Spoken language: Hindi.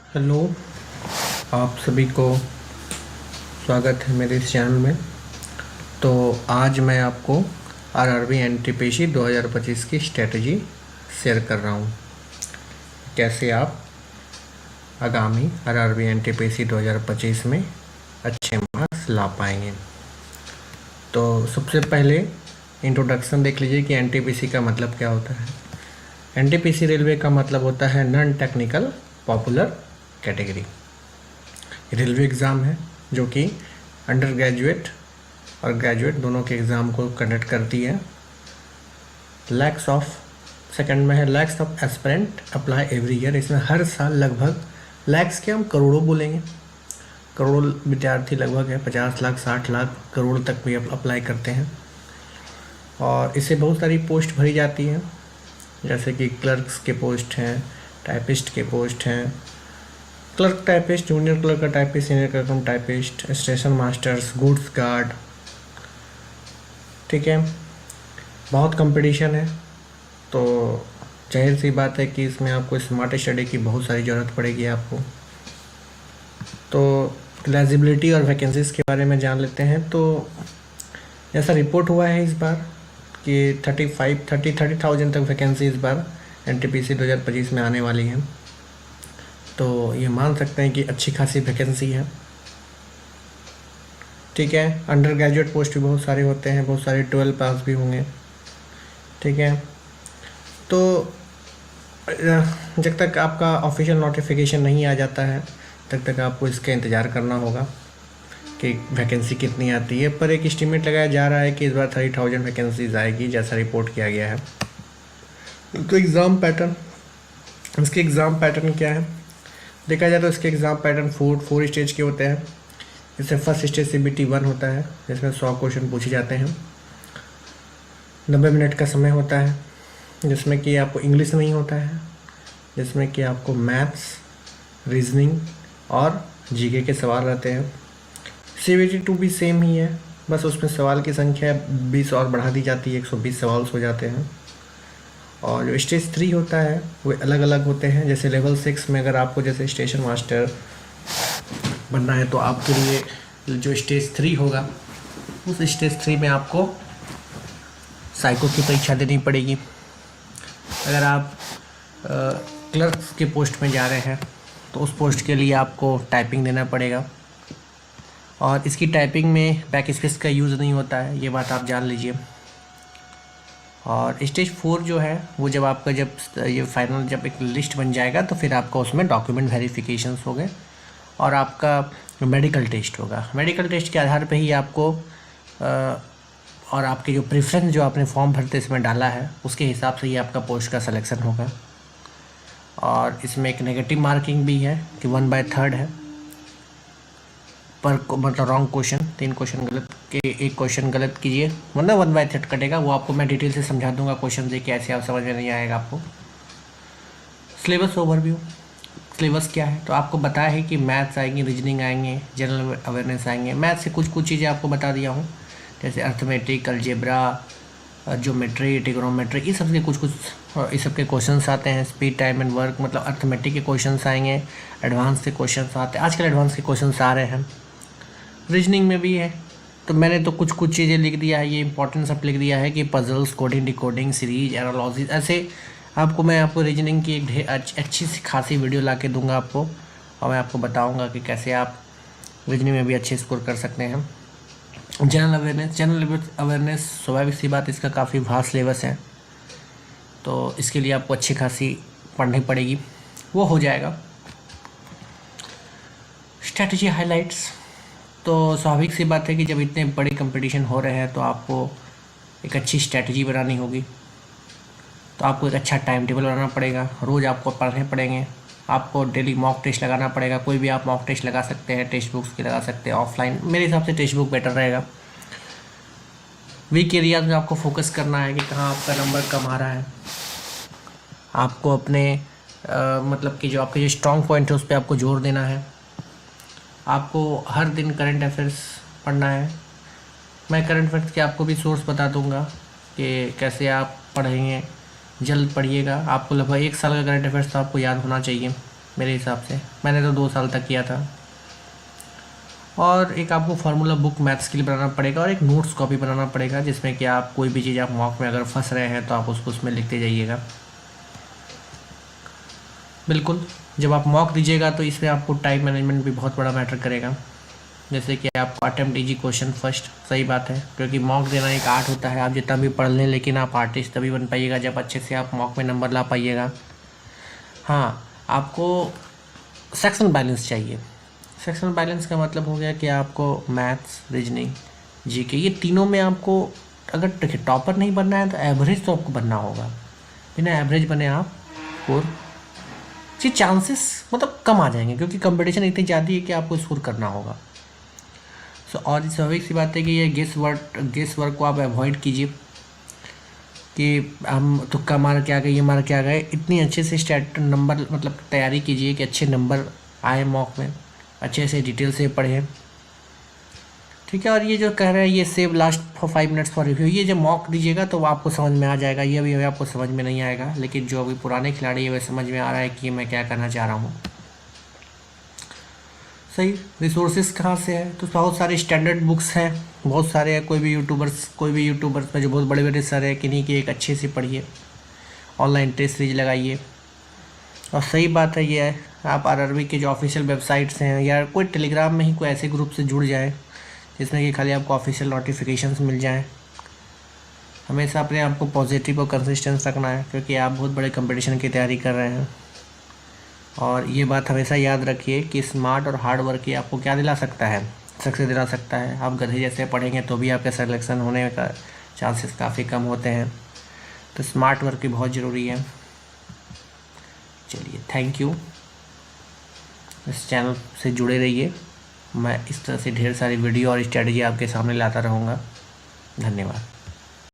हेलो, आप सभी को स्वागत है मेरे इस चैनल में। तो आज मैं आपको आरआरबी एनटीपीसी 2025 की स्ट्रेटजी शेयर कर रहा हूँ। कैसे आप आगामी आरआरबी एनटीपीसी 2025 में अच्छे मार्क्स ला पाएंगे। तो सबसे पहले इंट्रोडक्शन देख लीजिए कि एनटीपीसी का मतलब क्या होता है। एनटीपीसी रेलवे का मतलब होता है non technical popular category. Railway exam है जो कि अंडर ग्रेजुएट और ग्रेजुएट दोनों के एग्ज़ाम को कंडक्ट करती है। सेकंड में है lakhs of aspirant apply every year. इसमें हर साल लगभग लैक्स के हम करोड़ों बोलेंगे, करोड़ों विद्यार्थी लगभग है, 50 लाख 60 लाख करोड़ तक भी अप्लाई करते हैं। और इससे बहुत सारी पोस्ट भरी जाती हैं, जैसे कि क्लर्क्स के पोस्ट हैं, टाइपिस्ट के पोस्ट हैं, क्लर्क टाइपिस्ट, जूनियर क्लर्क का टाइपिस्ट, सीनियर क्लर्क कम typist, station masters, goods guard. ठीक है, बहुत कंपटीशन है। तो जाहिर सी बात है कि इसमें आपको स्मार्ट स्टडी की बहुत सारी ज़रूरत पड़ेगी आपको। तो एलिजिबिलिटी और वैकेंसीज़ के बारे में जान लेते हैं। तो जैसा रिपोर्ट हुआ है इस बार कि 30,000 तक वैकेंसी इस बार एनटीपीसी 2025 में आने वाली है। तो ये मान सकते हैं कि अच्छी खासी वैकेंसी है। ठीक है, अंडर ग्रेजुएट पोस्ट भी बहुत सारे होते हैं, बहुत सारे 12 पास भी होंगे। ठीक है, तो जब तक आपका ऑफिशियल नोटिफिकेशन नहीं आ जाता है तब तक आपको इसका इंतज़ार करना होगा कि वैकेंसी कितनी आती है। पर एक एस्टीमेट लगाया जा रहा है कि इस बार 30,000 वैकेंसीज आएगी, जैसा रिपोर्ट किया गया है। तो इसके एग्ज़ाम पैटर्न क्या है देखा जाए तो इसके एग्ज़ाम पैटर्न फोर स्टेज के होते हैं। इससे फर्स्ट स्टेज CBT 1 होता है, जिसमें 100 क्वेश्चन पूछे जाते हैं। 90 मिनट का समय होता है, जिसमें कि आपको इंग्लिश नहीं होता है, जिसमें कि आपको मैथ्स, रीजनिंग और जीके के सवाल रहते हैं। CBT 2 भी सेम ही है, बस उसमें सवाल की संख्या 20 और बढ़ा दी जाती है, 120 सवाल हो जाते हैं। और जो स्टेज 3 होता है वो अलग अलग होते हैं। जैसे लेवल 6 में अगर आपको जैसे स्टेशन मास्टर बनना है तो आपके लिए जो स्टेज 3 होगा, उस स्टेज 3 में आपको साइको की परीक्षा देनी पड़ेगी। अगर आप क्लर्क्स के पोस्ट में जा रहे हैं तो उस पोस्ट के लिए आपको टाइपिंग देना पड़ेगा। और इसकी टाइपिंग में बैक स्पेस का यूज़ नहीं होता है, ये बात आप जान लीजिए। और स्टेज 4 जो है वो जब ये फाइनल जब एक लिस्ट बन जाएगा तो फिर आपका उसमें डॉक्यूमेंट वेरिफिकेशंस हो गए और आपका मेडिकल टेस्ट होगा। मेडिकल टेस्ट के आधार पे ही आपको और आपके जो प्रेफरेंस जो आपने फॉर्म भरते इसमें डाला है उसके हिसाब से ही आपका पोस्ट का सिलेक्शन होगा। और इसमें एक नेगेटिव मार्किंग भी है कि 1/3 है पर मतलब रॉन्ग क्वेश्चन, 3 क्वेश्चन गलत के 1 क्वेश्चन गलत कीजिए वरना 1/3 कटेगा। वो आपको मैं डिटेल से समझा दूंगा क्वेश्चन देखिए, ऐसे आप समझ में नहीं आएगा आपको। सिलेबस ओवरव्यू, सिलेबस क्या है तो आपको बताया है कि मैथ्स आएंगे, रीजनिंग आएंगे, जनरल अवेयरनेस आएंगे। मैथ्स से कुछ चीज़ें आपको बता दिया हूँ, जैसे अर्थमेटिक, अलजेब्रा, ज्योमेट्री, ट्रिग्नोमेट्री, ये सब के कुछ इस सब के क्वेश्चंस आते हैं। स्पीड, टाइम एंड वर्क, मतलब अर्थमेटिक के क्वेश्चंस आएंगे, एडवांस के क्वेश्चंस आते हैं, आजकल एडवांस के क्वेश्चंस आ रहे हैं। रीजनिंग में भी है, तो मैंने तो कुछ चीज़ें लिख दिया है, ये इंपॉर्टेंट सब लिख दिया है कि पजल्स, कोडिंग, डिकोडिंग, सीरीज, एनालॉजिस, ऐसे मैं आपको रीजनिंग की एक अच्छी सी खासी वीडियो ला के दूँगा आपको, और मैं आपको बताऊँगा कि कैसे आप रीजनिंग में भी अच्छे स्कोर कर सकते हैं। जनरल अवेयरनेस स्वाभाविक सी बात, इसका काफ़ी वास्ट सिलेबस है, तो इसके लिए आपको अच्छी खासी पढ़नी पड़ेगी, वो हो जाएगा। स्ट्रैटेजी हाइलाइट्स, तो स्वाभाविक सी बात है कि जब इतने बड़े कंपटीशन हो रहे हैं तो आपको एक अच्छी स्ट्रैटेजी बनानी होगी। तो आपको एक अच्छा टाइम टेबल बनाना पड़ेगा, रोज़ आपको पढ़ने पड़ेंगे, आपको डेली मॉक टेस्ट लगाना पड़ेगा। कोई भी आप मॉक टेस्ट लगा सकते हैं, टेक्स्ट बुक्स की लगा सकते हैं, ऑफलाइन मेरे हिसाब से टेक्स्ट बुक बेटर रहेगा। वीक एरियाज में आपको फोकस करना है कि कहाँ आपका नंबर कम आ रहा है। आपको अपने मतलब कि जो आपके जो स्ट्रॉन्ग पॉइंट है उस पर आपको जोर देना है। आपको हर दिन करंट अफेयर्स पढ़ना है। मैं करंट अफेयर्स के आपको भी सोर्स बता दूंगा कि कैसे आप पढ़ेंगे। जल्द पढ़िएगा, आपको लगभग 1 साल का करंट अफेयर्स तो आपको याद होना चाहिए, मेरे हिसाब से। मैंने तो 2 साल तक किया था। और एक आपको फार्मूला बुक मैथ्स के लिए बनाना पड़ेगा और एक नोट्स कॉपी बनाना पड़ेगा, जिसमें कि आप कोई भी चीज़ आप मॉक में अगर फंस रहे हैं तो आप उसको उसमें लिखते जाइएगा। बिल्कुल, जब आप मॉक दीजिएगा तो इसमें आपको टाइम मैनेजमेंट भी बहुत बड़ा मैटर करेगा। जैसे कि आपको अटेम्प्ट इजी क्वेश्चन फर्स्ट, सही बात है, क्योंकि मॉक देना एक आर्ट होता है। आप जितना भी पढ़ लें, लेकिन आप आर्टिस्ट तभी बन पाइएगा जब अच्छे से आप मॉक में नंबर ला पाइएगा। हाँ, आपको सेक्शन बैलेंस चाहिए। सेक्शन बैलेंस का मतलब हो गया कि आपको मैथ्स, रीजनिंग, जीके, ये तीनों में आपको, अगर देखिए टॉपर नहीं बनना है तो एवरेज तो आपको बनना होगा। बिना एवरेज बने आप स्कोर के चांसेस मतलब कम आ जाएंगे, क्योंकि कंपटीशन इतनी ज़्यादा है कि आपको स्कोर करना होगा। और स्वाभाविक सी बात है कि ये गेस वर्क को आप अवॉइड कीजिए कि हम तुक्का मार के आ गए, ये मार के आ गए। इतनी अच्छे से स्टैट नंबर मतलब तैयारी कीजिए कि अच्छे नंबर आए मॉक में, अच्छे से डिटेल से पढ़ें, ठीक है। और ये जो कह रहे हैं ये save last for 5 minutes for review, ये जब मॉक दीजिएगा तो आपको समझ में आ जाएगा। ये अभी आपको समझ में नहीं आएगा, लेकिन जो अभी पुराने खिलाड़ी है वे समझ में आ रहा है कि मैं क्या करना चाह रहा हूँ। सही। रिसोर्सेज कहाँ से है? तो बहुत सारे स्टैंडर्ड बुक्स हैं, बहुत सारे हैं। कोई भी यूट्यूबर्स में जो बहुत बड़े बड़े सर है, किन्हीं की एक अच्छे से पढ़िए, ऑनलाइन टेस्ट सीरीज लगाइए। और सही बात है ये है, आप आरआरबी के जो ऑफिशियल वेबसाइट्स हैं या कोई टेलीग्राम में ही कोई ऐसे ग्रुप से जुड़ जाए जिसमें कि खाली आपको ऑफिशियल नोटिफिकेशंस मिल जाएं। हमेशा अपने आप को पॉजिटिव और कंसिस्टेंस रखना है, क्योंकि आप बहुत बड़े कंपटीशन की तैयारी कर रहे हैं। और ये बात हमेशा याद रखिए कि स्मार्ट और हार्ड वर्क ही आपको क्या दिला सकता है, सक्सेस दिला सकता है। आप गधे जैसे पढ़ेंगे तो भी आपका सिलेक्शन होने का चांसेस काफ़ी कम होते हैं। तो स्मार्ट वर्क भी बहुत ज़रूरी है। चलिए, थैंक यू। इस चैनल से जुड़े रहिए, मैं इस तरह से ढेर सारी वीडियो और स्ट्रेटजी आपके सामने लाता रहूँगा। धन्यवाद।